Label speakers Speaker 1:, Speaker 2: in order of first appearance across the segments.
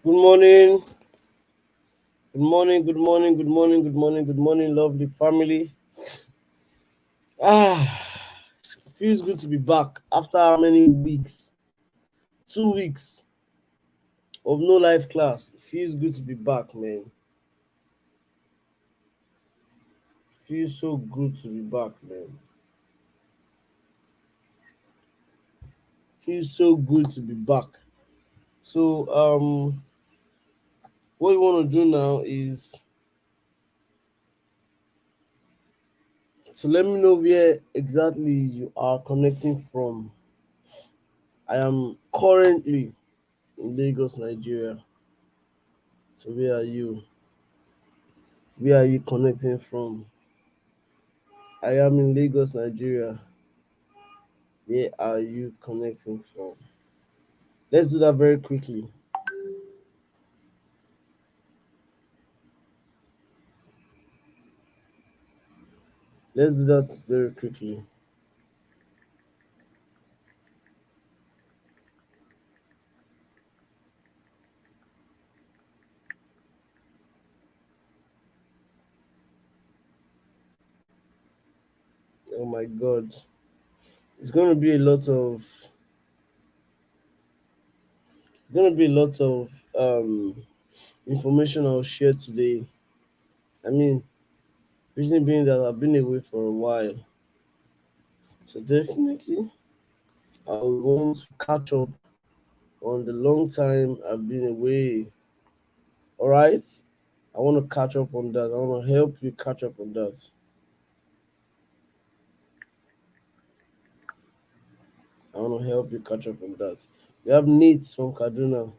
Speaker 1: Good morning, good morning, good morning, good morning, good morning, good morning, lovely family. Feels good to be back after how many weeks? 2 weeks of no live class. Feels good to be back, man. Feels so good to be back, man. Feels so good to be back. So, what we want to do now is to let me know where exactly you are connecting from. I am currently in Lagos, Nigeria. So where are you? Where are you connecting from? I am in Lagos, Nigeria. Where are you connecting from? Let's do that very quickly. Let's do that very quickly. Oh my God. It's gonna be a lot of information I'll share today. I mean, reason being that I've been away for a while. So definitely I want to catch up on the long time I've been away. Alright? I want to catch up on that. I want to help you catch up on that. I want to help you catch up on that. We have needs from Kaduna.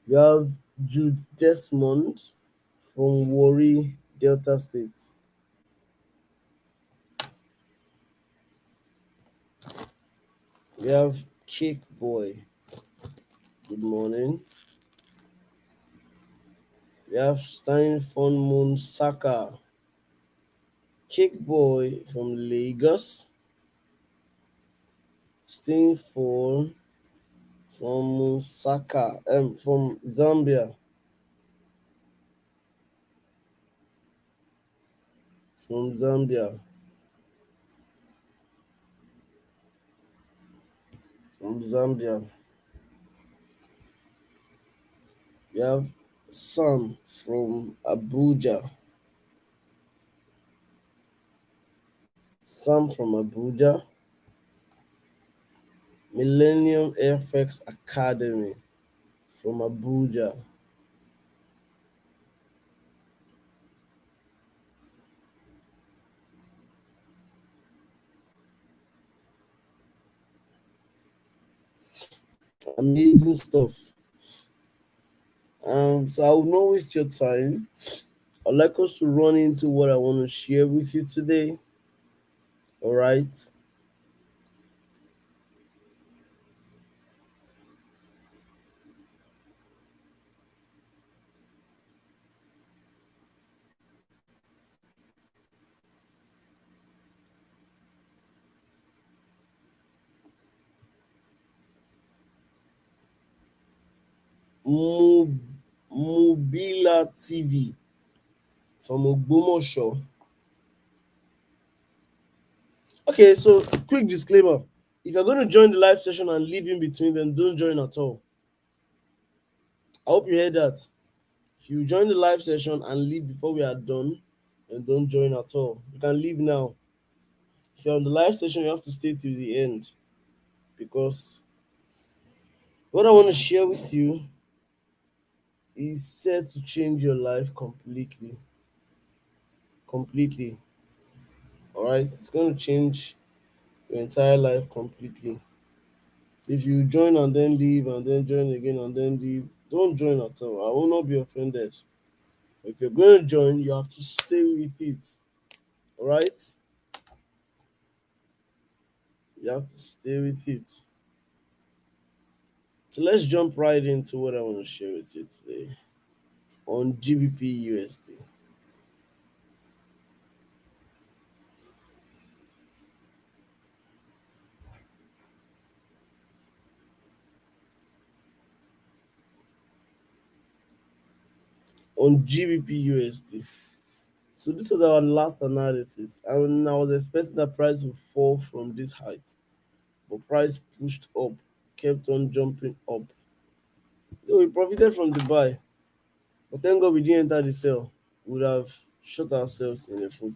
Speaker 1: We have Jude Desmond from Warri, Delta State. We have Cake Boy. Good morning. We have Stein von Moon Saka. Cake Boy from Lagos. Stein from Saka. From Zambia. From Zambia. From Zambia. We have Sam from Abuja. Sam from Abuja. Millennium FX Academy from Abuja. Amazing stuff. So I will not waste your time. I'd like us to run into what I want to share with you today. All right. Mobila TV from Ogbomoso. Okay, so quick disclaimer. If you're going to join the live session and leave in between, then don't join at all. I hope you heard that. If you join the live session and leave before we are done, then don't join at all. You can leave now. If you're on the live session, you have to stay till the end because what I want to share with you is set to change your life completely. Completely. All right, it's going to change your entire life completely. If you join and then leave and then join again and then leave, don't join at all. I will not be offended. If you're going to join, you have to stay with it. All right, you have to stay with it. So let's jump right into what I want to share with you today on GBP USD. on GBP USD. So this was our last analysis, and I was expecting that price would fall from this height, but price pushed up, kept on jumping up. So we profited from the buy, but thank God we didn't enter the sell. We would have shot ourselves in the foot.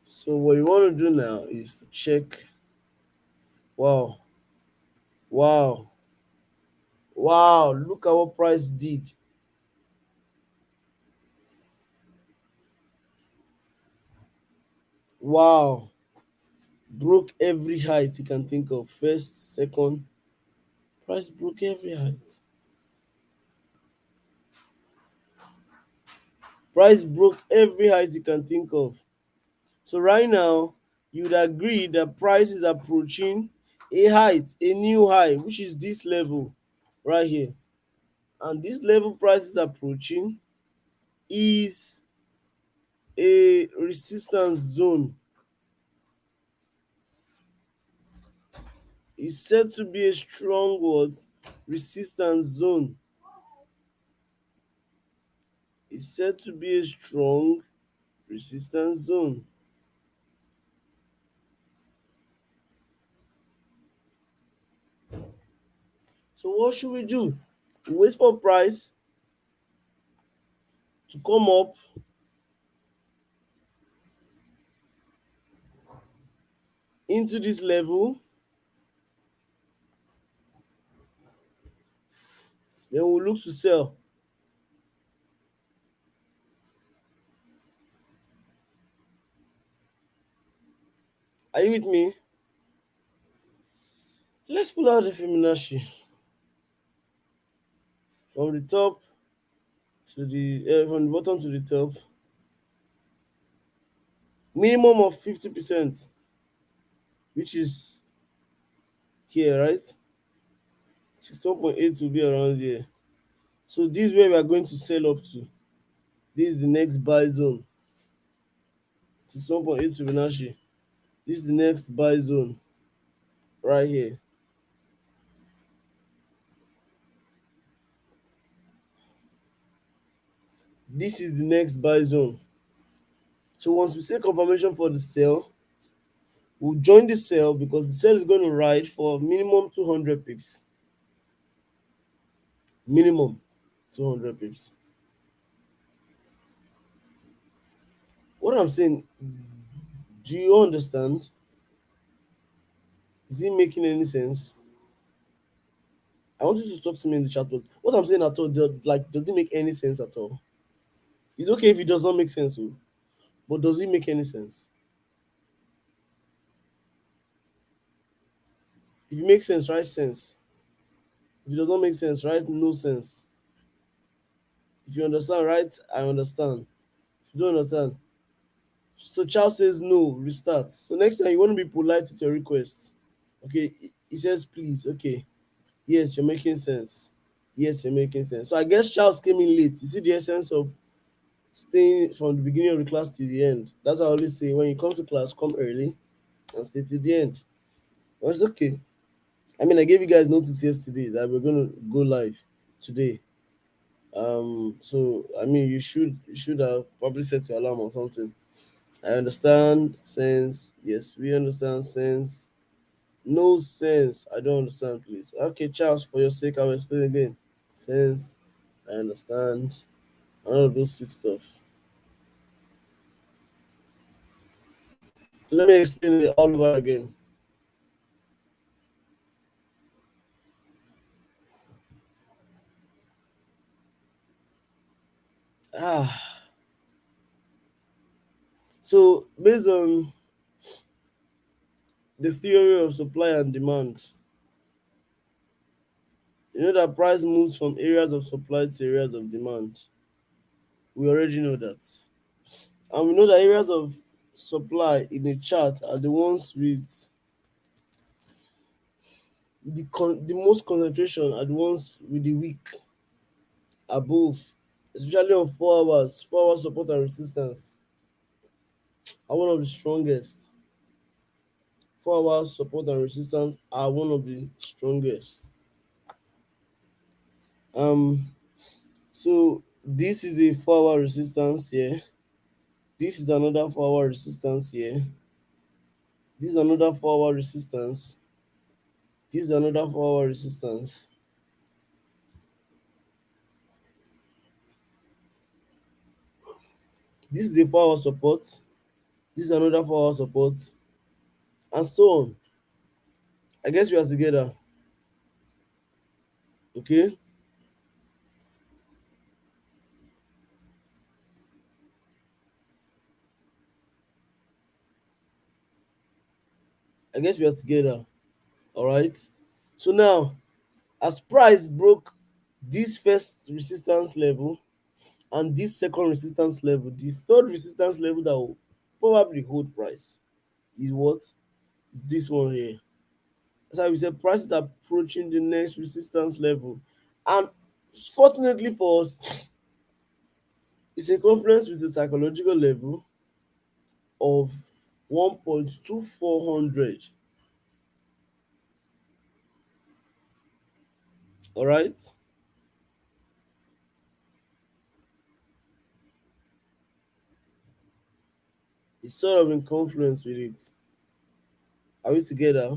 Speaker 1: So what you want to do now is to check. Wow, wow, wow! Look at what price did. Wow, broke every height you can think of. First, second, price broke every height. Price broke every height you can think of. So right now, you would agree that price is approaching a height, a new high, which is this level right here. And this level price is approaching is a resistance zone. It's said to be a strong what? Resistance zone. It's said to be a strong resistance zone. So what should we do? Wait for price to come up into this level, then we'll look to sell. Are you with me? Let's pull out the Fibonacci from the top to the from the bottom to the top. Minimum of 50%, which is here, right? 61.8 will be around here. So this is where we are going to sell up to. This is the next buy zone. 61.8 Fibonacci. This is the next buy zone right here. This is the next buy zone. So once we say confirmation for the sell, we'll join the sell because the sell is going to ride for minimum 200 pips. Minimum 200 pips. What I'm saying, do you understand? Is it making any sense? I want you to talk to me in the chat box. What I'm saying at all, does it make any sense at all? It's okay if it does not make sense, oh, but does it make any sense? If it makes sense, write sense. If it does not make sense, write no sense. If you understand, write I understand. If you don't understand, so Charles says no, restart. So next time you want to be polite with your request. Okay, he says please. Okay, yes, you're making sense. Yes, you're making sense. So I guess Charles came in late. You see the essence of staying from the beginning of the class to the end. That's what I always say. When you come to class, come early and stay to the end. But it's okay. I mean, I gave you guys notice yesterday that we're gonna go live today. So I mean, you should have probably set your alarm or something. I understand sense. Yes, we understand sense. No sense. I don't understand, please. Okay, Charles, for your sake, I'll explain again. Sense. I understand. All of those sweet stuff. So let me explain it all over again. Ah, so based on the theory of supply and demand, you know that price moves from areas of supply to areas of demand. We already know that. And we know that areas of supply in the chart are the ones with the most concentration, are the ones with the weak above, especially on 4 hours. 4 hours support and resistance are one of the strongest. 4 hour support and resistance are one of the strongest. Um, so this is a 4 hour resistance here. This is another 4 hour resistance here. This is another 4 hour resistance. This is another 4 hour resistance. This is a 4 hour support. This is another 4 hour support, and so on. I guess we are together. Okay. I guess we are together. All right. So now, as price broke this first resistance level and this second resistance level, the third resistance level that will probably hold price is what? Is this one here. That's how we said price is approaching the next resistance level. And fortunately for us, it's a conference with a psychological level of 1.2400. All right. It's sort of in confluence with it. Are we together?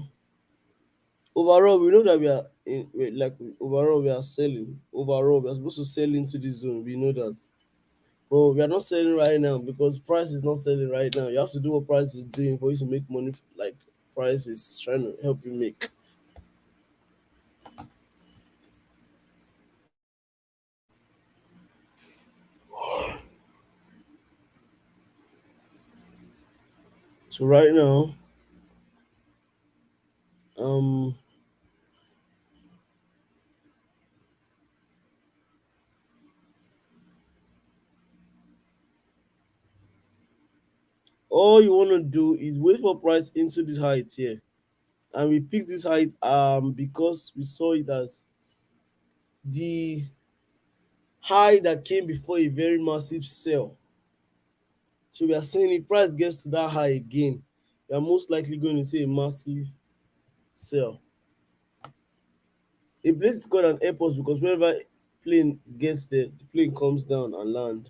Speaker 1: Overall, we know that we are like overall we are selling. Overall, we are supposed to sell into this zone. We know that, but we are not selling right now because price is not selling right now. You have to do what price is doing for you to make money. Like price is trying to help you make. So right now, um, all you want to do is wait for price into this height here, and we picked this height because we saw it as the high that came before a very massive sell. So we are saying if price gets to that high again, we are most likely going to see a massive sell. A place is called an airport because whenever plane gets there, the plane comes down and land.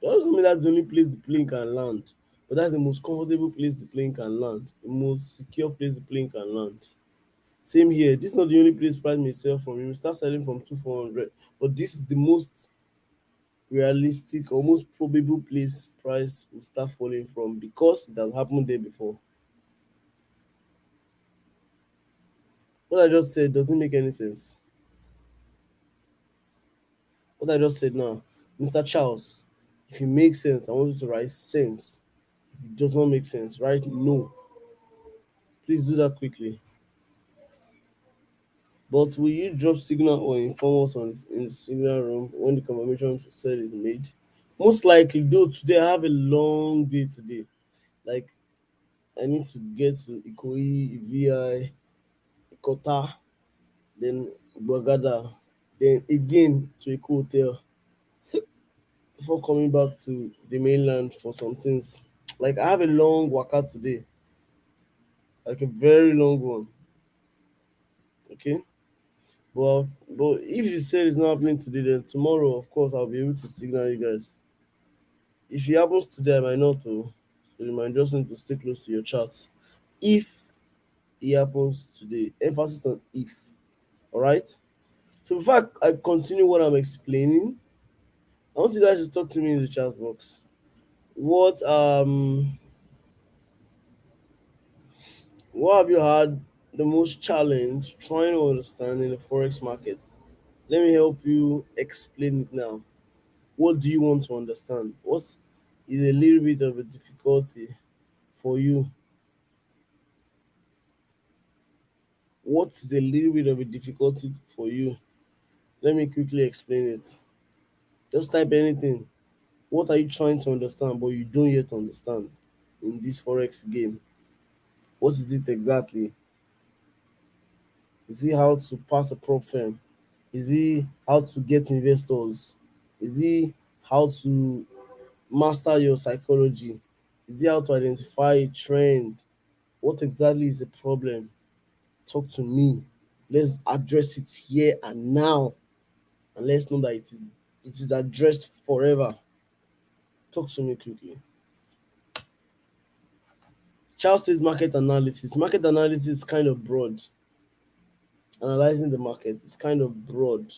Speaker 1: That doesn't mean that's the only place the plane can land, but that's the most comfortable place the plane can land, the most secure place the plane can land. Same here. This is not the only place price may sell from. You will start selling from 2400, but this is the most realistic or most probable place price will start falling from because it has happened there before. What I just said doesn't make any sense. What I just said now, Mr. Charles, if it makes sense, I want you to write sense. If it does not make sense, write no. Please do that quickly. But will you drop signal or inform us on in the signal room when the confirmation to sell is made? Most likely, though, today I have a long day today. Like I need to get to Ikoyi, VI, Ikota, then Bagada, then again to Eko Hotel before coming back to the mainland for some things. Like I have a long waka today, like a very long one. Okay, but if you say it's not happening today, then tomorrow, of course, I'll be able to signal you guys. If it happens today, I might not. Oh, so you might just need to stay close to your charts. If it happens today, emphasis on if. All right. So before I continue what I'm explaining, I want you guys to talk to me in the chat box. What what have you had the most challenge trying to understand in the forex market? Let me help you explain it now. What do you want to understand? What is a little bit of a difficulty for you? What is a little bit of a difficulty for you? Let me quickly explain it. Just type anything. What are you trying to understand but you don't yet understand in this forex game? What is it exactly? Is it how to pass a prop firm? Is it how to get investors? Is it how to master your psychology? Is it how to identify a trend? What exactly is the problem? Talk to me. Let's address it here and now, and let's know that it is addressed forever. Talk to me quickly. Charles says market analysis. Market analysis is kind of broad. Analyzing the market is kind of broad,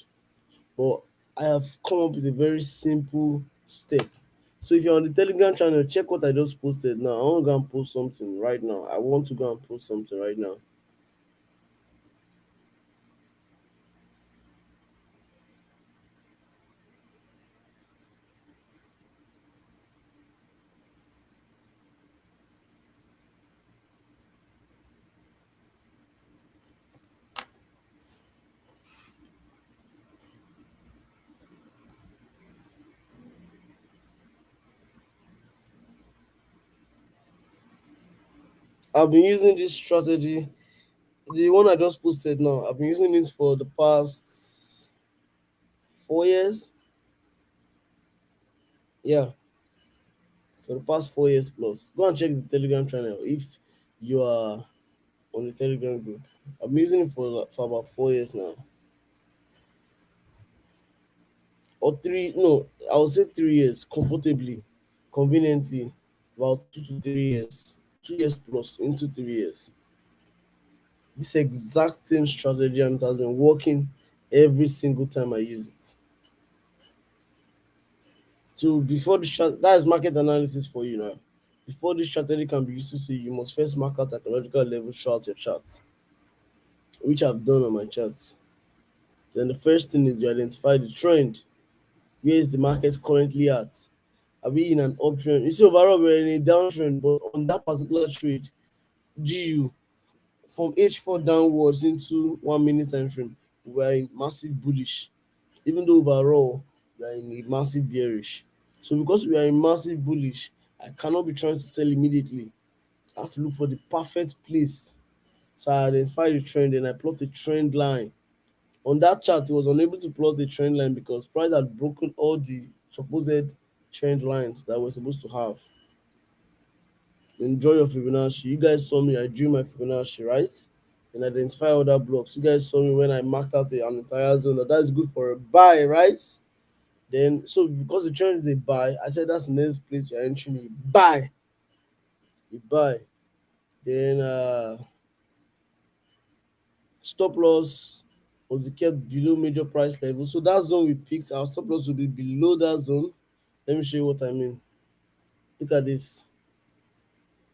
Speaker 1: but I have come up with a very simple step. So if you're on the Telegram channel, check what I just posted now. I want to go and post something right now. I want to go and post something right now. I've been using this strategy, the one I just posted now. I've been using it for the past 4 years. Yeah, for the past 4 years plus. Go and check the Telegram channel if you are on the Telegram group. I've been using it for about 4 years now. Or three, no, I would say 3 years comfortably, conveniently, about 2 to 3 years, 2 years plus into 3 years. This exact same strategy and it has been working every single time I use it. So before that is market analysis for you now. Before this strategy can be used to you, you must first mark out psychological level throughout your chart, which I've done on my charts. Then the first thing is you identify the trend. Where is the market currently at? Are we in an uptrend? You see, overall we're in a downtrend, but on that particular trade, GU from H4 downwards into 1 minute time frame, we're in massive bullish. Even though overall we are in a massive bearish. So because we are in massive bullish, I cannot be trying to sell immediately. I have to look for the perfect place. So I identify the trend and I plot the trend line. On that chart, it was unable to plot the trend line because price had broken all the supposed trend lines that we're supposed to have. Enjoy your Fibonacci. You guys saw me, I drew my Fibonacci, right? And identify other blocks. You guys saw me when I marked out an entire zone. That is good for a buy, right? Then, so because the trend is a buy, I said that's the next place you're entering. You buy. You buy. Then, stop loss was kept below major price level. So that zone we picked, our stop loss will be below that zone. Let me show you what I mean. Look at this.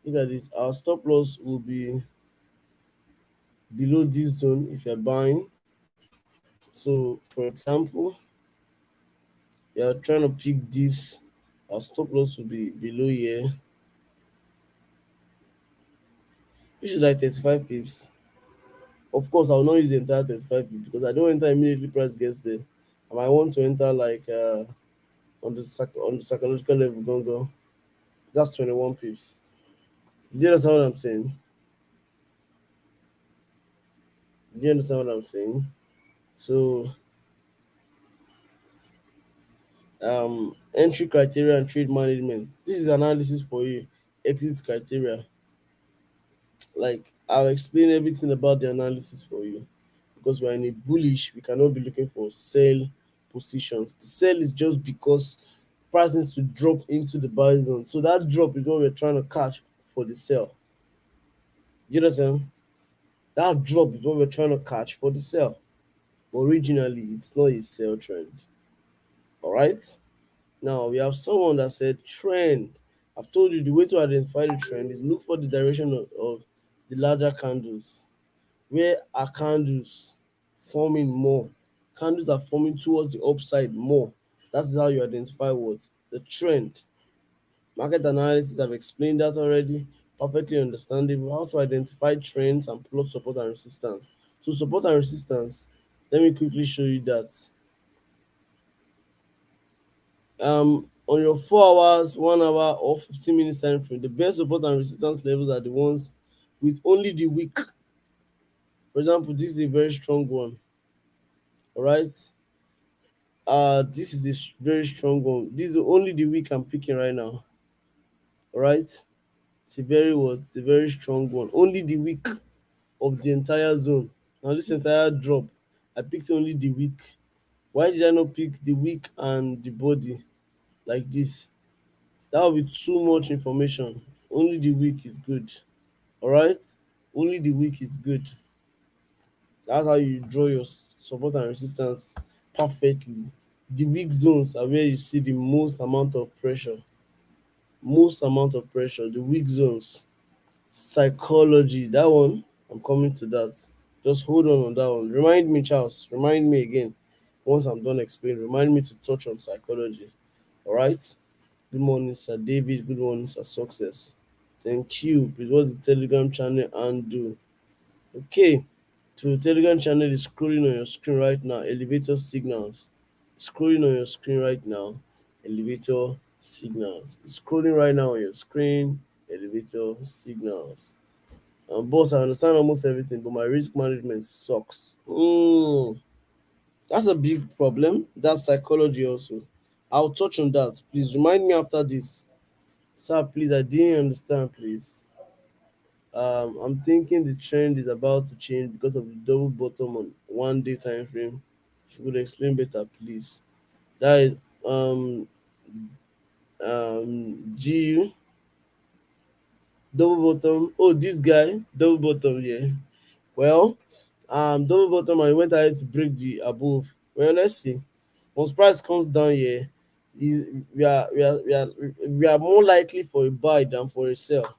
Speaker 1: Look at this. Our stop loss will be below this zone if you're buying. So, for example, you're trying to pick this. Our stop loss will be below here, which is like 35 pips. Of course, I will not use the entire 35 pips because I don't enter immediately price gets there. And I want to enter like on the psychological level, don't go. That's 21 pips. Do you understand what I'm saying? Do you understand what I'm saying? So entry criteria and trade management. This is analysis for you. Exit criteria. Like I'll explain everything about the analysis for you. Because we're in a bullish, we cannot be looking for sell positions. The sell is just because price needs to drop into the buy zone. So that drop is what we're trying to catch for the sell. Do you understand? That drop is what we're trying to catch for the sell. Originally, it's not a sell trend. All right. Now we have someone that said trend. I've told you the way to identify the trend is look for the direction of the larger candles. Where are candles forming more? Candles are forming towards the upside more. That is how you identify what? The trend. Market analysis, I've explained that already. Perfectly understandable. How to identify trends and plot support and resistance. So support and resistance, let me quickly show you that. On your 4 hours, 1 hour, or 15 minutes time frame, the best support and resistance levels are the ones with only the weak. For example, this is a very strong one. All right. This is a very strong one. This is only the week I'm picking right now. All right, it's a very what? It's a very strong one. Only the week of the entire zone. Now this entire drop, I picked only the week. Why did I not pick the week and the body like this? That would be too much information. Only the week is good. All right, only the week is good. That's how you draw your support and resistance perfectly. The weak zones are where you see the most amount of pressure. Most amount of pressure. The weak zones. Psychology. That one, I'm coming to that. Just hold on that one. Remind me, Charles. Remind me again. Once I'm done explaining, remind me to touch on psychology. All right. Good morning, Sir David. Good morning, Sir Success. Thank you. It was the Telegram channel and do. Okay. To the Telegram channel is scrolling on your screen right now. Elevator signals. Scrolling on your screen right now. Elevator signals. It's scrolling right now on your screen. Elevator signals. Boss, I understand almost everything, but my risk management sucks. That's a big problem. That's psychology also. I'll touch on that. Please remind me after this. Sir, please, I didn't understand, please. I'm thinking the trend is about to change because of the double bottom on 1 day time frame. If you could explain better, please. That is GU double bottom. Oh, this guy double bottom. Yeah. Well, double bottom and he went ahead to break the above. Well, let's see. Once price comes down here, we are more likely for a buy than for a sell.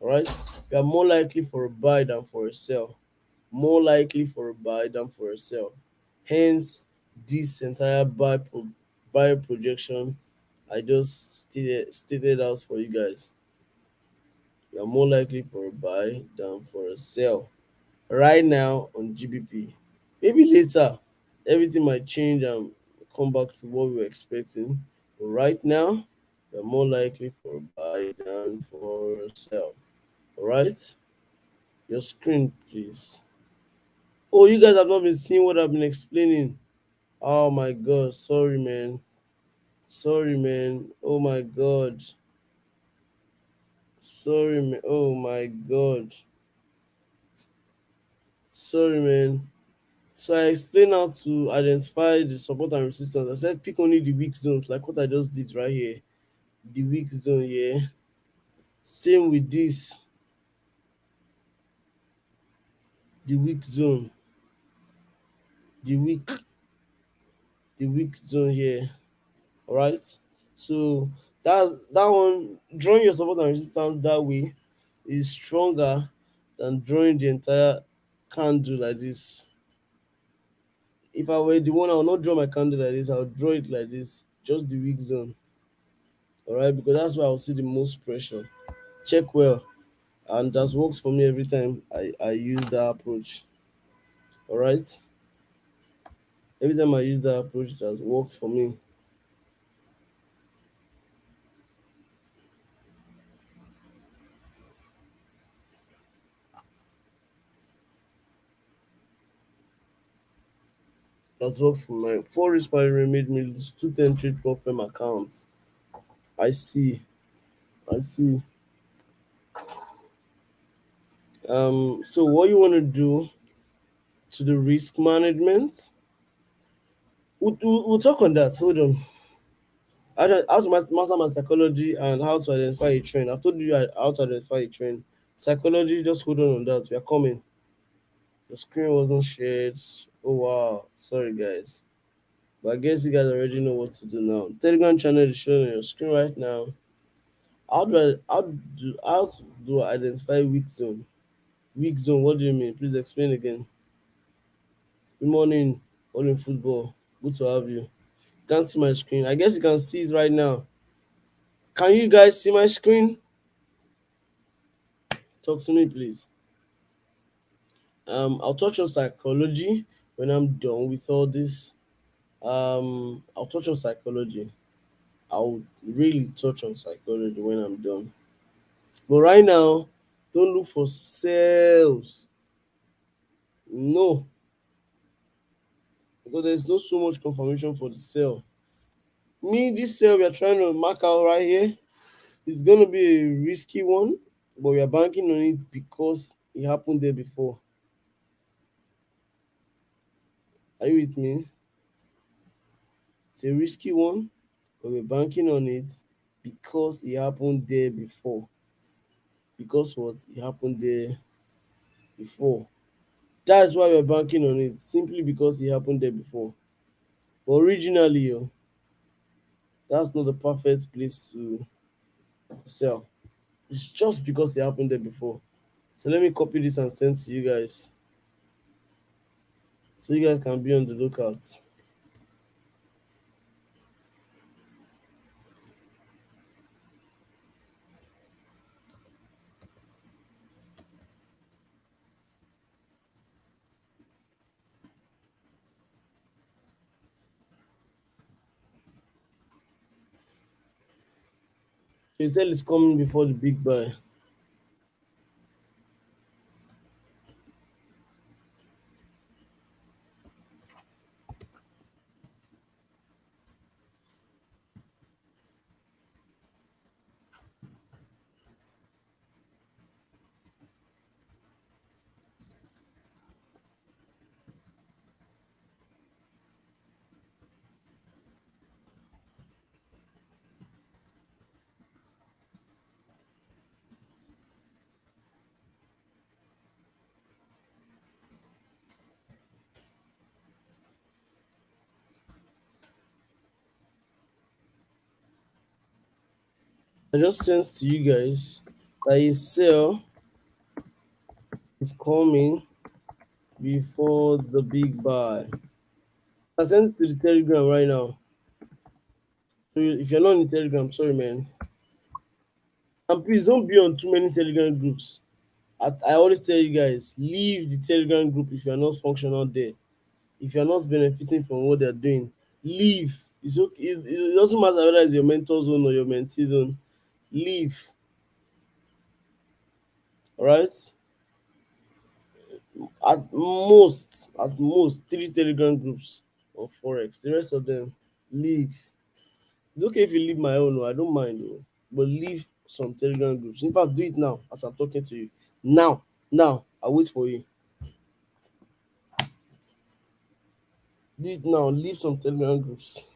Speaker 1: All right, we are more likely for a buy than for a sell. More likely for a buy than for a sell. Hence, this entire buy projection I just stated out for you guys. You are more likely for a buy than for a sell. Right now on GBP, maybe later everything might change and come back to what we were expecting. But right now, we are more likely for a buy than for a sell. All right, your screen, please. Oh, you guys have not been seeing what I've been explaining. Oh my god, sorry man. Sorry man. Oh my god. Sorry man. Oh my god. Sorry man. So I explained how to identify the support and resistance. I said pick only the weak zones, like what I just did right here. The weak zone here. Same with this. The weak zone. The weak the weak zone here. Alright. So that one, drawing your support and resistance that way is stronger than drawing the entire candle like this. If I were the one, I would not draw my candle like this. I would draw it like this, just the weak zone. All right, because that's where I'll see the most pressure. Check well, and that works for me every time I use that approach. All right, every time I use that approach, that works for me. That works for my Forex by made me lose two TenTrade firm accounts. I see. I see. So what you want to do to the risk management? We'll talk on that. Hold on. How to master my psychology and how to identify a trend. I've told you how to identify a trend. Psychology, just hold on that. We are coming. The screen wasn't shared. Oh wow. Sorry guys. But I guess you guys already know what to do now. Telegram channel is showing on your screen right now. How do I identify weak zone? Weak zone, what do you mean? Please explain again. Good morning, all in football. Good to have you. Can't see my screen. I guess you can see it right now. Can you guys see my screen? Talk to me, please. I'll touch on psychology when I'm done with all this. I'll touch on psychology. I'll really touch on psychology when I'm done. But right now, don't look for sales. No, because there's no so much confirmation for the sale. Me, this sale we are trying to mark out right here. It's gonna be a risky one, but we are banking on it because it happened there before. Are you with me? It's a risky one, but we're banking on it because it happened there before. Because what? It happened there before. That's why we're banking on it, simply because it happened there before. But originally, that's not the perfect place to sell. It's just because it happened there before. So let me copy this and send to you guys so you guys can be on the lookout. So you tell it's coming before the big buy. I just sent to you guys that a sale is coming before the big buy. I sent it to the Telegram right now. So if you're not in the Telegram, sorry man. And please don't be on too many Telegram groups. I always tell you guys, leave the Telegram group if you're not functional there. If you're not benefiting from what they're doing, leave. It's okay. It doesn't matter whether it's your mentor zone or your mentee zone. Leave. All right. At most, three Telegram groups of Forex. The rest of them, leave. It's okay if you leave my own. I don't mind. But leave some Telegram groups. In fact, do it now as I'm talking to you. Now. I wait for you. Do it now. Leave some Telegram groups.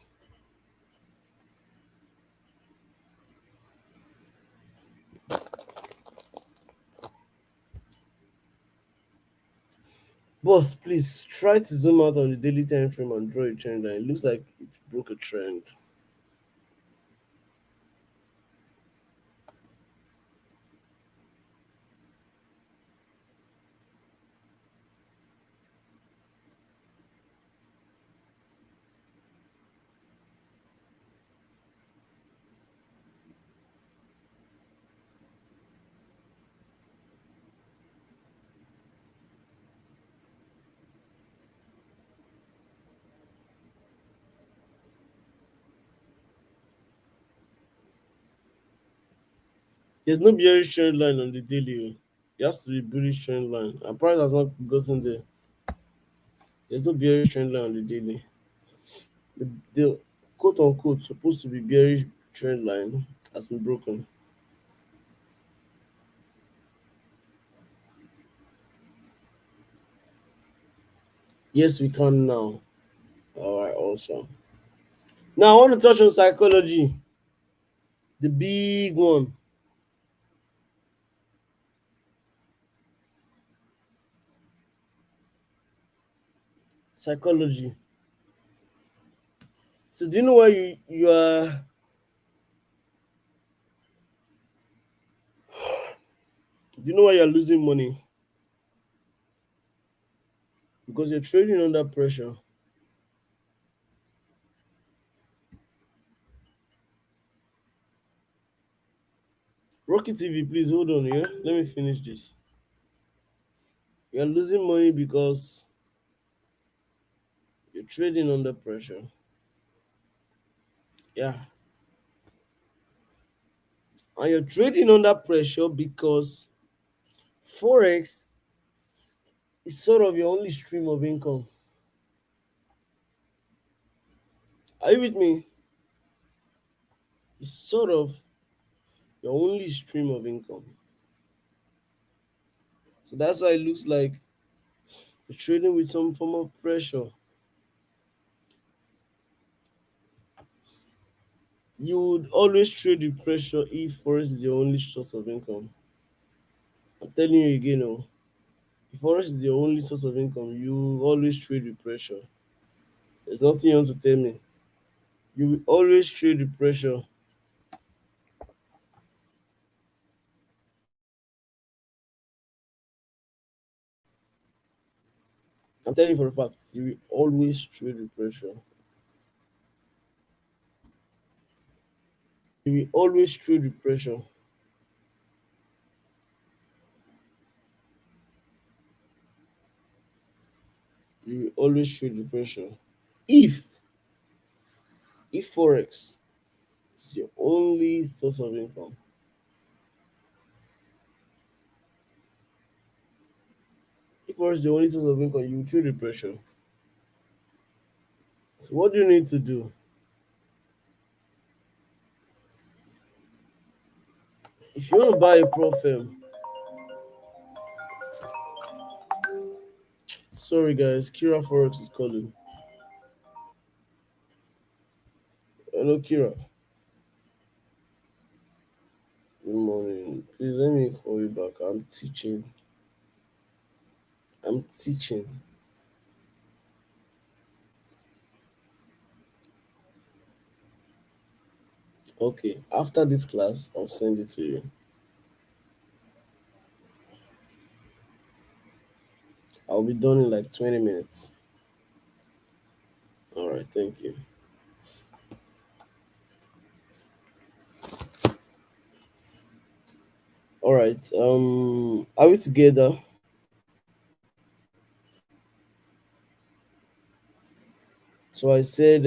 Speaker 1: Boss, please try to zoom out on the daily time frame and draw a trend line. It looks like it broke a trend. There's no bearish trend line on the daily. It has to be bullish trend line. And price has not gotten there. There's no bearish trend line on the daily. The quote unquote supposed to be bearish trend line has been broken. Yes, we can now. All right, awesome. Now I want to touch on psychology, the big one. Psychology. So do you know why you are? Do you know why you are losing money? Because you're trading under pressure. Rocky TV, please hold on here. Let me finish this. You're losing money because you're trading under pressure. Yeah. And you're trading under pressure because Forex is sort of your only stream of income. Are you with me? It's sort of your only stream of income. So that's why it looks like you're trading with some form of pressure. You would always trade with pressure if Forex is your only source of income. I'm telling you again, oh, if Forex is your only source of income, you always trade with pressure. There's nothing you want to tell me. You will always trade with pressure. I'm telling you for a fact, you will always trade with pressure. You will always trade with pressure. You will always trade with pressure. If if Forex is your only source of income, if Forex is the only source of income, you will trade with pressure. So what do you need to do? If you want to buy a pro firm, sorry guys, Kira Forex is calling. Hello Kira. Good morning. Please let me call you back. I'm teaching. I'm teaching. Okay. After this class, I'll send it to you. I'll be done in like 20 minutes. All right. Thank you. All right. Are we together? So I said,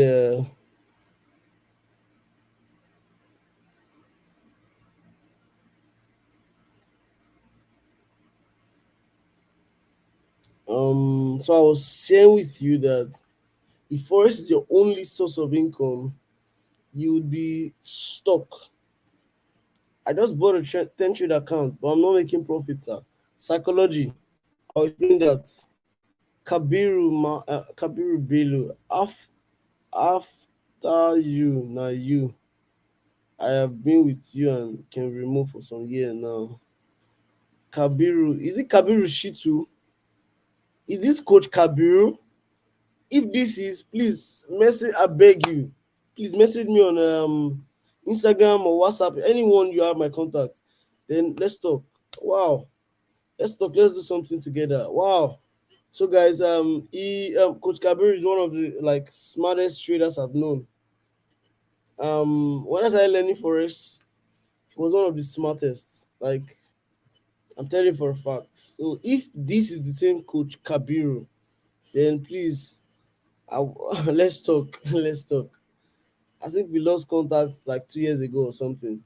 Speaker 1: so I was sharing with you that if Forex is your only source of income, you would be stuck. I just bought a TenTrade account, but I'm not making profits, sir. Psychology. I'll explain that. Kabiru Bello. After you, now you. I have been with you and can remove for some years now. Kabiru, is it Kabiru Shitu? Is this Coach Kabiru? If this is, please message. I beg you, please message me on Instagram or WhatsApp. Anyone you have my contact, then let's talk. Wow, let's talk. Let's do something together. Wow. So guys, Coach Kabiru is one of the like smartest traders I've known. When I started learning forex, he was one of the smartest. Like I'm telling you for a fact. So if this is the same Coach Kabiru, then please, let's talk. Let's talk. I think we lost contact like 2 years ago or something.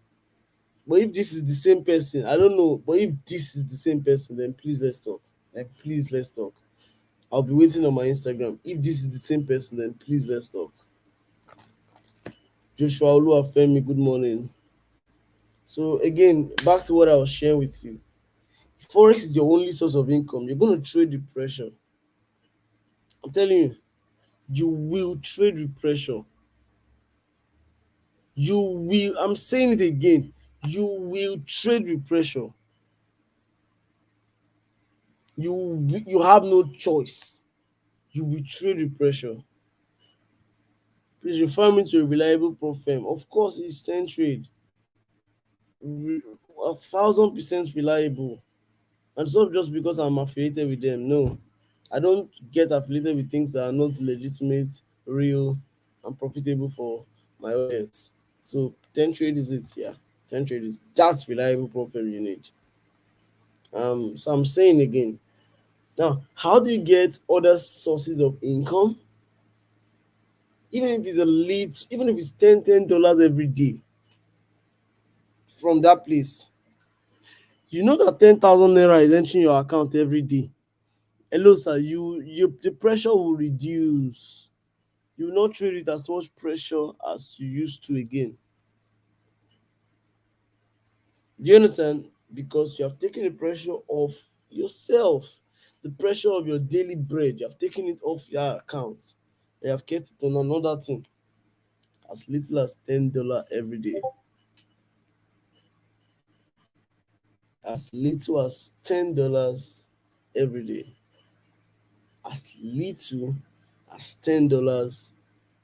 Speaker 1: But if this is the same person, I don't know. But if this is the same person, then please let's talk. Like please let's talk. I'll be waiting on my Instagram. If this is the same person, then please let's talk. Joshua Oluwafemi, good morning. So again, back to what I was sharing with you. If Forex is your only source of income, you're going to trade with pressure. I'm telling you, you will trade with pressure. You will, I'm saying it again, you will trade with pressure. You have no choice. You will trade with pressure. Please refer me to a reliable pro firm. Of course, it's TenTrade. 1,000% reliable. And it's not just because I'm affiliated with them. No, I don't get affiliated with things that are not legitimate, real, and profitable for my audience. So TenTrade is it, yeah. TenTrade is just reliable pro firm you need. So I'm saying again. Now, how do you get other sources of income? Even if it's a lead, even if it's $10 every day from that place, you know that 10,000 naira is entering your account every day. Hello, sir. The pressure will reduce. You will not treat it as much pressure as you used to again. Do you understand? Because you have taken the pressure off yourself, the pressure of your daily bread. You have taken it off your account. You have kept it on another thing, as little as $10 every day. As little as $10 every day. As little as $10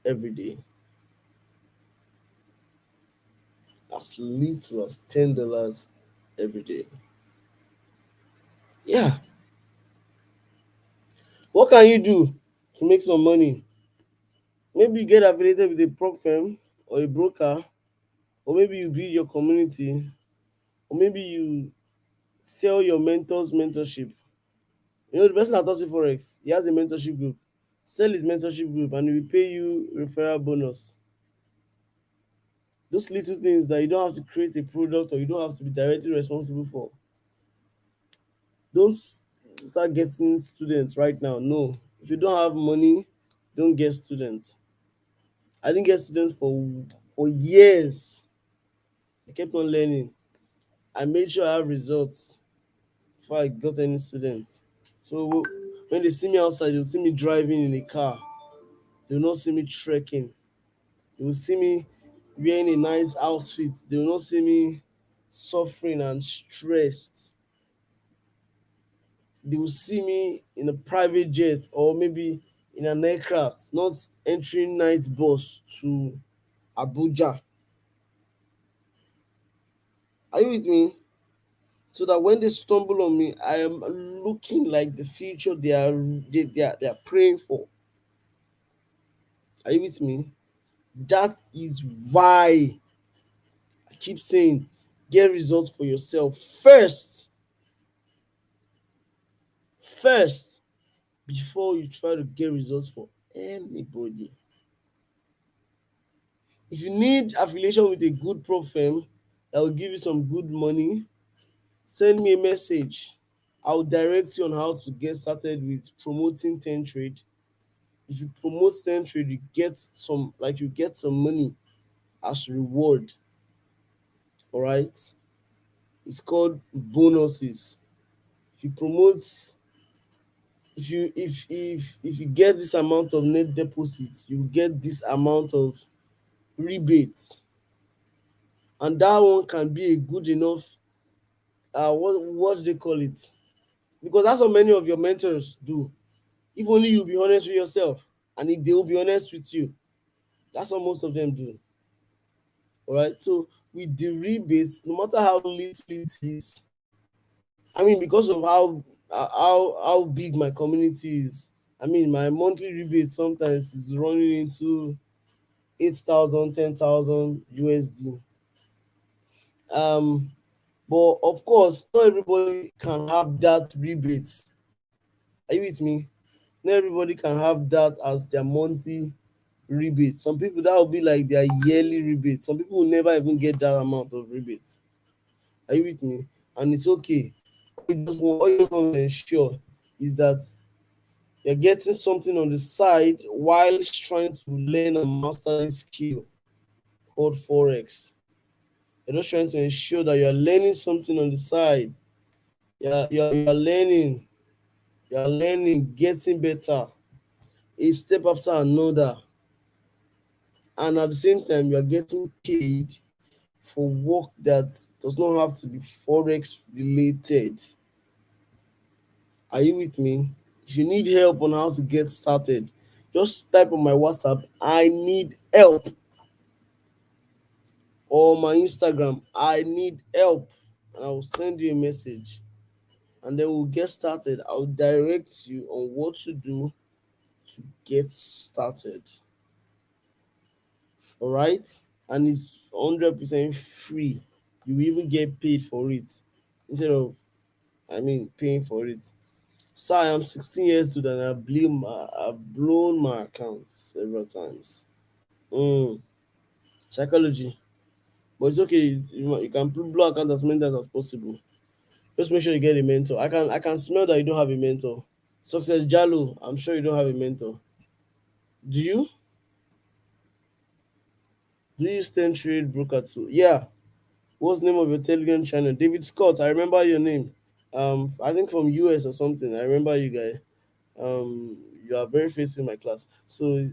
Speaker 1: every day. As little as $10 every day. Yeah. What can you do to make some money? Maybe you get affiliated with a prop firm or a broker, or maybe you build your community, or maybe you sell your mentor's mentorship. You know, the person that taught you Forex, he has a mentorship group. Sell his mentorship group and he will pay you referral bonus. Those little things that you don't have to create a product or you don't have to be directly responsible for. Don't start getting students right now. No. If you don't have money, don't get students. I didn't get students for years. I kept on learning. I made sure I have results before I got any students. So when they see me outside, they'll see me driving in a car. They will not see me trekking. They will see me wearing a nice outfit. They will not see me suffering and stressed. They will see me in a private jet or maybe in an aircraft, not entering night bus to Abuja. Are you with me? So that when they stumble on me, I am looking like the future they are praying for. Are you with me? That is why I keep saying get results for yourself first. First, before you try to get results for anybody. If you need affiliation with a good prop firm that will give you some good money, send me a message. I'll direct you on how to get started with promoting TenTrade. If you promote TenTrade, you get some money as reward. All right. It's called bonuses. If you promote, if you get this amount of net deposits, you get this amount of rebates, and that one can be a good enough what do they call it? Because that's what many of your mentors do. If only you be honest with yourself, and if they will be honest with you, that's what most of them do. All right. So with the rebates, no matter how little it is, I mean, because of how big my community is, I mean, my monthly rebate sometimes is running into 8,000, 10,000 USD. Um, but of course, not everybody can have that rebate. Are you with me? Not everybody can have that as their monthly rebate. Some people that will be like their yearly rebate. Some people will never even get that amount of rebates. Are you with me? And it's okay. All you just want to ensure is that you're getting something on the side while trying to learn and master this skill called Forex. You're just trying to ensure that you're learning something on the side. You're learning, getting better, a step after another. And at the same time, you're getting paid for work that does not have to be Forex related. Are you with me? If you need help on how to get started, just type on my WhatsApp, I need help, or my Instagram, I need help. And I will send you a message and then we'll get started. I'll direct you on what to do to get started. All right? And it's 100% free. You even get paid for it instead of, paying for it. So I am 16 years old and I've blown my account several times. Mm, psychology. But it's okay. You can blow account as many times as possible. Just make sure you get a mentor. I can smell that you don't have a mentor. Success Jalo, I'm sure you don't have a mentor. Do you? Do you stand trade broker too? Yeah. What's the name of your Telegram channel? David Scott. I remember your name. I think from US or something. I remember you guys. You are very faithful in my class. So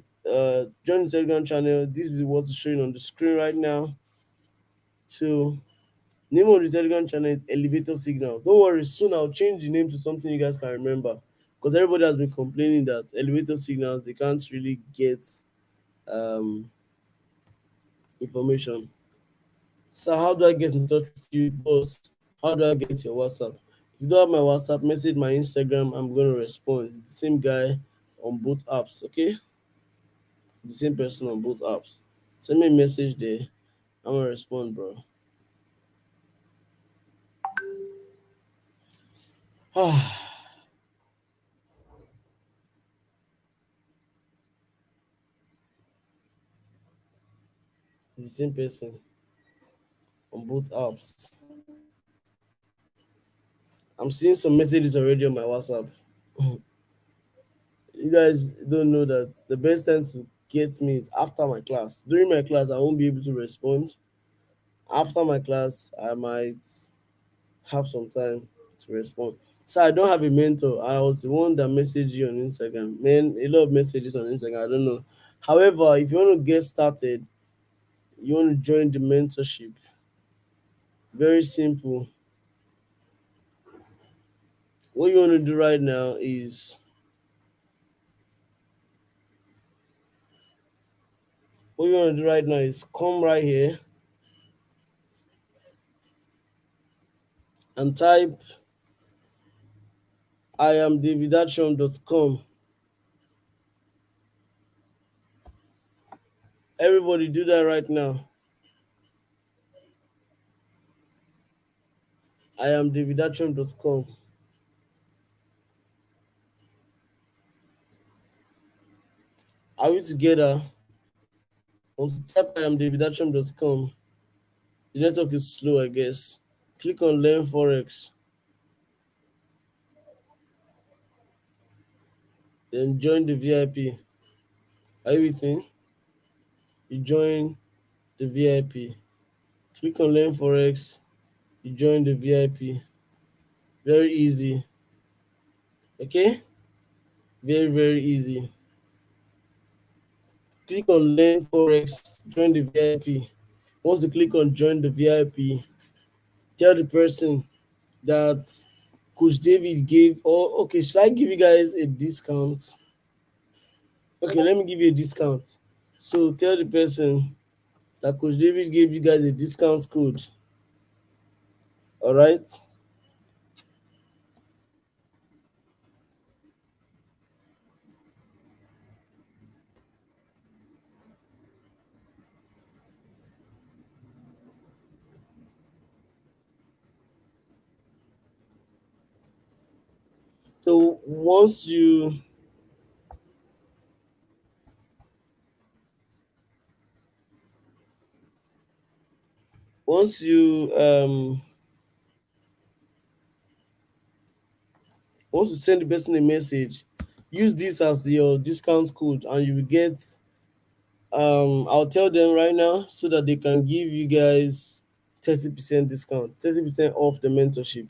Speaker 1: join the Telegram channel. This is what's showing on the screen right now. So name of the Telegram channel is Elevator Signal. Don't worry, soon I'll change the name to something you guys can remember. Because everybody has been complaining that elevator signals they can't really get um information. So how do I get in touch with you, boss? How do I get your WhatsApp? If you don't have my WhatsApp, message my Instagram. I'm gonna respond. It's the same guy on both apps, okay? The same person on both apps. Send me a message there. I'm gonna respond, bro. It's the same person on both apps. I'm seeing some messages already on my WhatsApp. You guys don't know that the best time to get me is after my class. During my class, I won't be able to respond. After my class, I might have some time to respond. So I don't have a mentor. I was the one that messaged you on Instagram. Man, a lot of messages on Instagram. I don't know. However, if you want to get started, you want to join the mentorship. Very simple. What you want to do right now is come right here and type iamdavidachom.com. Everybody do that right now. iamdavidachom.com. Are we together? Once you type iamdavidachom.com, the network is slow, I guess. Click on Learn Forex, then join the VIP. Are you with me? You join the VIP. Click on Learn Forex, you join the VIP. Very easy. Okay? Very, very easy. Click on Learn Forex, join the VIP. Once you click on Join the VIP, tell the person that Coach David gave, or okay, should I give you guys a discount? Okay, let me give you a discount. So tell the person that Coach David gave you guys a discount code. All right. So once you send the person a message, use this as your discount code, and you will get. I'll tell them right now so that they can give you guys 30% discount, 30% off the mentorship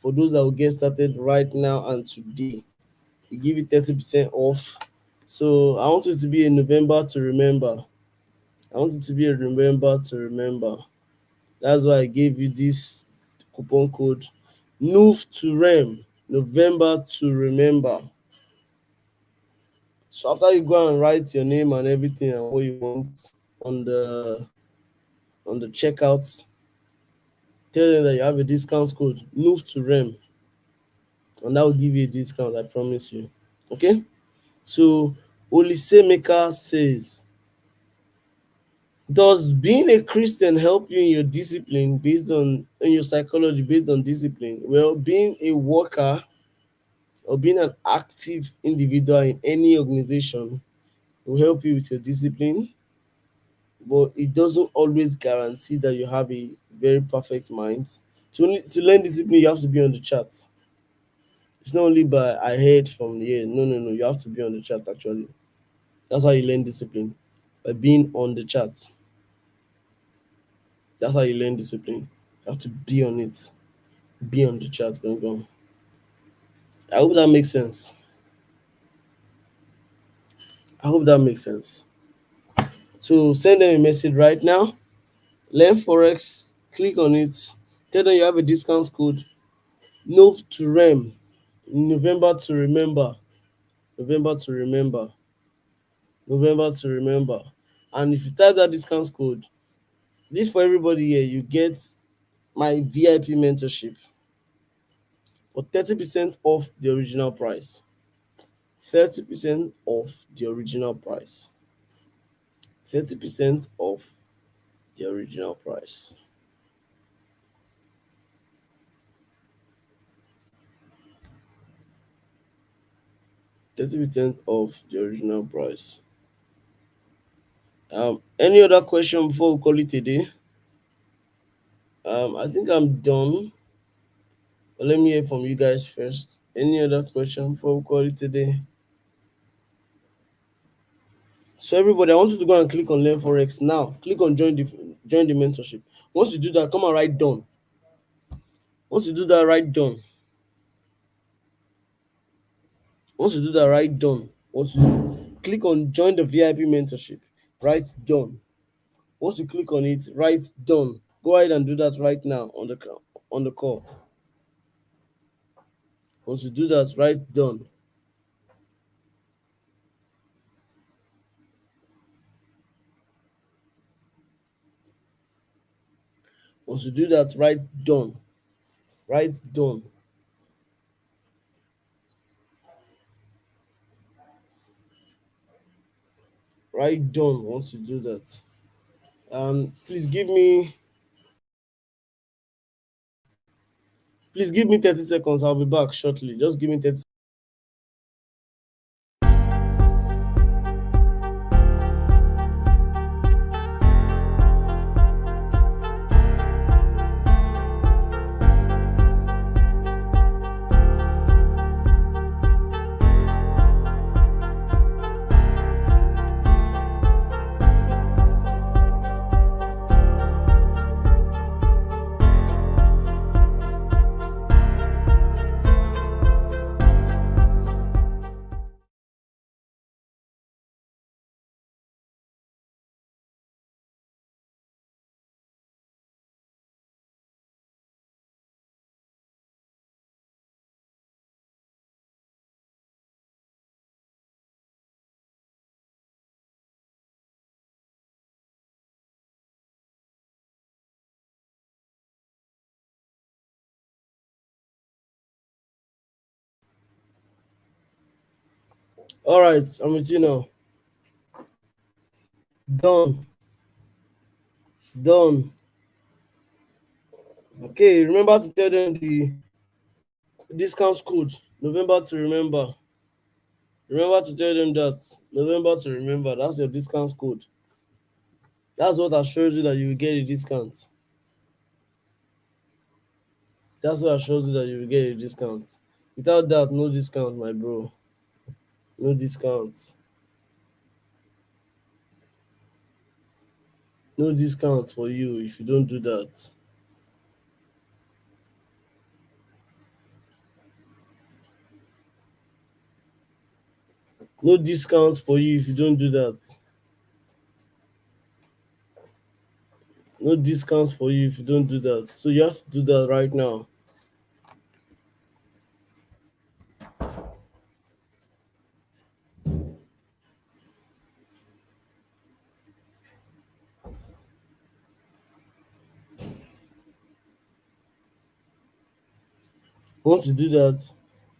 Speaker 1: for those that will get started right now and today. We give you 30% off. So I want it to be a November to remember. I want it to be a November to remember. That's why I gave you this coupon code NOVE to REM, November to remember. So after you go and write your name and everything and what you want on the checkouts, tell them that you have a discount code NOVE to REM, and that will give you a discount, I promise you. Okay? So Olisemeka says, does being a Christian help you in your discipline in your psychology based on discipline? Well, being a worker or being an active individual in any organization will help you with your discipline, but it doesn't always guarantee that you have a very perfect mind. To learn discipline, you have to be on the chart. It's not only by I heard from here. No, no, no. You have to be on the chart actually. That's how you learn discipline, by being on the chart. That's how you learn discipline. You have to be on it. Be on the chat. Go, go. I hope that makes sense. I hope that makes sense. So send them a message right now. Learn Forex. Click on it. Tell them you have a discount code. Nov to REM. November to remember. November to remember. November to remember. And if you type that discount code, this for everybody here, you get my VIP mentorship for 30% off the original price. 30% off the original price. 30% off the original price. 30% off the original price. Any other question before we call it a day? I think I'm done. But let me hear from you guys first. Any other question before we call it a day? So everybody, I want you to go and click on Learn Forex now. Click on join the mentorship. Once you do that, come and write done. Once you do that, write done. Once you do that, write done. Once you click on join the VIP mentorship, write done. Once you click on it, write done. Go ahead and do that right now on the call. Once you do that, write done. Once you do that, write done. Write done. Write done once you do that. Please give me 30 seconds. I'll be back shortly. Just give me 30 seconds. All right, I'm with you now. Done. Done. Okay, remember to tell them the discount code. November to remember. Remember to tell them that. November to remember. That's your discount code. That's what assures you that you will get a discount. That's what assures you that you will get a discount. Without that, no discount, my bro. No discount. No discount for you if you don't do that. No discount for you if you don't do that. No discounts for you if you don't do that. So you have to do that right now. Once you do that,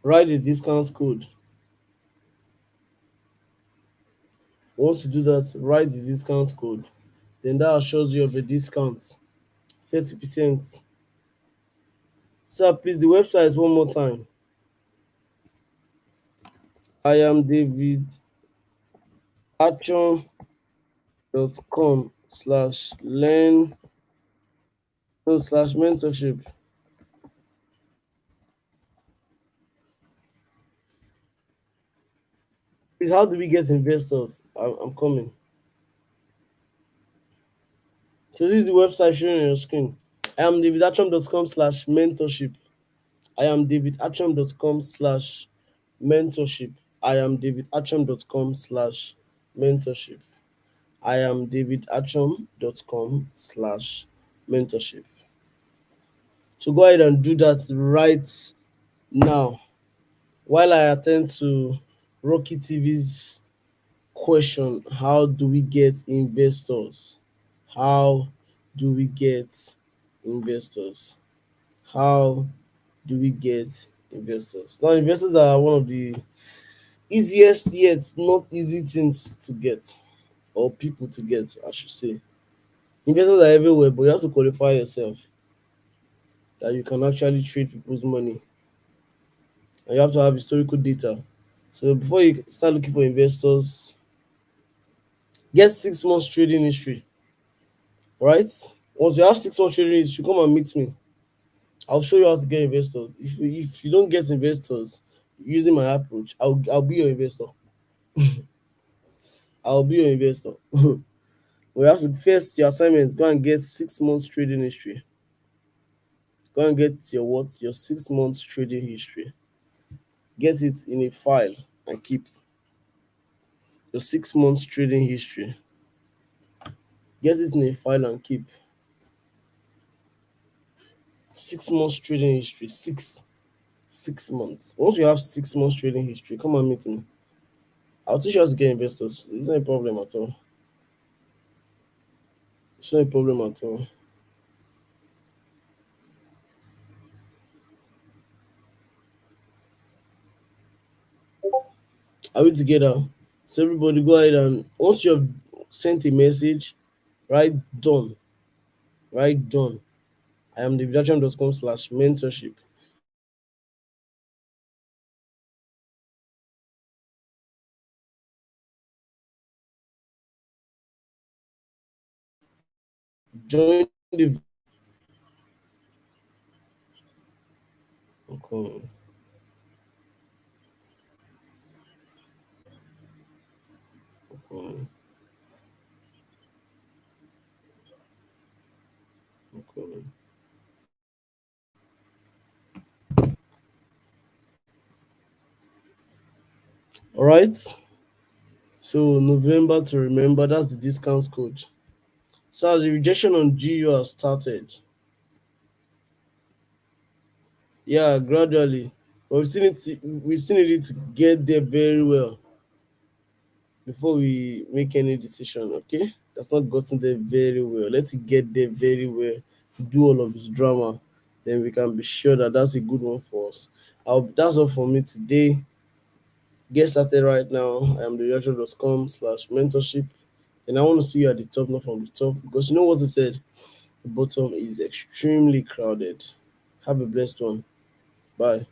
Speaker 1: write the discount code. Once you do that, write the discount code. Then that assures you of a discount. 30%. Sir, please, the website is one more time. I am David Achom.com/learn no, slash mentorship. Please, how do we get investors? I'm coming. So this is the website showing on your screen. I am davidachom.com/mentorship. I am davidachom.com/mentorship. I am davidachom.com/mentorship. I am davidachom.com/mentorship. So go ahead and do that right now while I attend to Rocky TV's question: how do we get investors? How do we get investors? How do we get investors? Now, investors are one of the easiest yet not easy things to get, or people to get, I should say. Investors are everywhere, but you have to qualify yourself that you can actually trade people's money, and you have to have historical data. So before you start looking for investors, get 6 months trading history, right? Once you have 6 months trading history, come and meet me. I'll show you how to get investors. If you don't get investors using my approach, I'll be your investor. I'll be your investor. We have to first your assignment. Go and get 6 months trading history. Go and get your what? Your 6 months trading history. Get it in a file and keep your 6 months trading history. Get it in a file and keep 6 months trading history. 6 months. Once you have 6 months trading history, come and meet me. I'll teach you how to get investors. It's not a problem at all. It's not a problem at all. Are we together? So everybody go ahead and once you have sent a message, write done. Write done. I am davidachom.com/mentorship. Join the okay, okay, okay. All right. So November to remember, that's the discount code. So the rejection on GU has started. Yeah, gradually. But we still need to get there very well before we make any decision, okay? That's not gotten there very well. Let's get there very well, do all of this drama, then we can be sure that that's a good one for us. That's all for me today. Get started right now. I am the director.com/mentorship. And I want to see you at the top, not from the top, because you know what I said? The bottom is extremely crowded. Have a blessed one. Bye.